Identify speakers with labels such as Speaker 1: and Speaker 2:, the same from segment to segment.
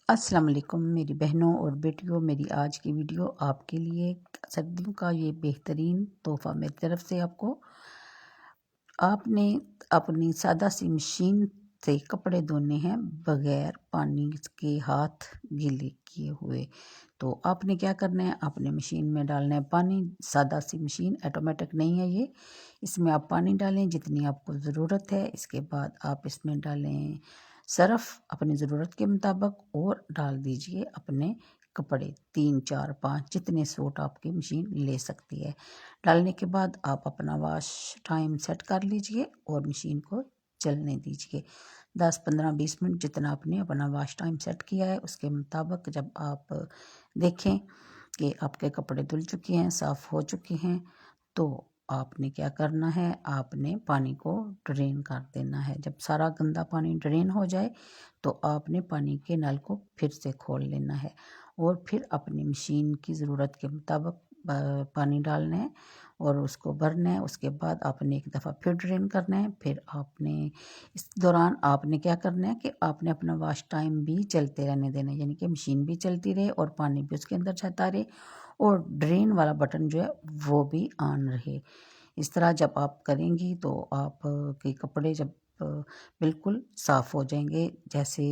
Speaker 1: अस्सलाम वालेकुम मेरी बहनों और बेटियों। मेरी आज की वीडियो आपके लिए सर्दियों का ये बेहतरीन तोहफ़ा मेरी तरफ से आपको। आपने अपनी सादा सी मशीन से कपड़े धोने हैं बगैर पानी के हाथ गीले किए हुए। तो आपने क्या करना है, आपने मशीन में डालना है पानी। सादा सी मशीन, ऑटोमेटिक नहीं है ये। इसमें आप पानी डालें जितनी आपको ज़रूरत है। इसके बाद आप इसमें डालें सर्फ़ अपनी ज़रूरत के मुताबिक और डाल दीजिए अपने कपड़े 3 4 5 जितने सूट आपकी मशीन ले सकती है। डालने के बाद आप अपना वॉश टाइम सेट कर लीजिए और मशीन को चलने दीजिए 10 15 20 मिनट जितना आपने अपना वॉश टाइम सेट किया है उसके मुताबिक। जब आप देखें कि आपके कपड़े धुल चुके हैं, साफ़ हो चुके हैं, तो आपने क्या करना है, आपने पानी को ड्रेन कर देना है। जब सारा गंदा पानी ड्रेन हो जाए तो आपने पानी के नल को फिर से खोल लेना है और फिर अपनी मशीन की ज़रूरत के मुताबिक पानी डालना है और उसको भरना है। उसके बाद आपने एक दफ़ा फिर ड्रेन करना है। फिर आपने इस दौरान आपने क्या करना है कि आपने अपना वॉश टाइम भी चलते रहने देना है, यानी कि मशीन भी चलती रहे और पानी भी उसके अंदर जाता रहे और ड्रेन वाला बटन जो है वो भी ऑन रहे। इस तरह जब आप करेंगी तो आप के कपड़े जब बिल्कुल साफ़ हो जाएंगे। जैसे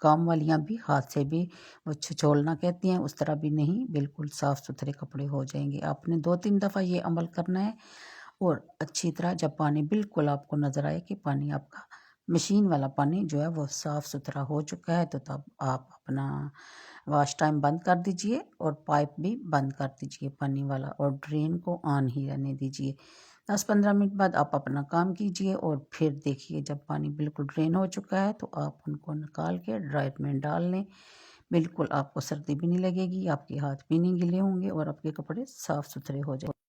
Speaker 1: काम वालियाँ भी हाथ से भी वो छिछोलना कहती हैं, उस तरह भी नहीं, बिल्कुल साफ़ सुथरे कपड़े हो जाएंगे। आपने 2 3 दफ़ा ये अमल करना है और अच्छी तरह जब पानी बिल्कुल आपको नज़र आए कि पानी आपका मशीन वाला पानी जो है वो साफ़ सुथरा हो चुका है, तो तब आप अपना वॉश टाइम बंद कर दीजिए और पाइप भी बंद कर दीजिए पानी वाला और ड्रेन को ऑन ही रहने दीजिए। 10 15 मिनट बाद आप अपना काम कीजिए और फिर देखिए जब पानी बिल्कुल ड्रेन हो चुका है तो आप उनको निकाल के ड्रायर में डाल लें। बिल्कुल आपको सर्दी भी नहीं लगेगी, आपके हाथ भी नहीं गीले होंगे और आपके कपड़े साफ़ सुथरे हो जाएंगे।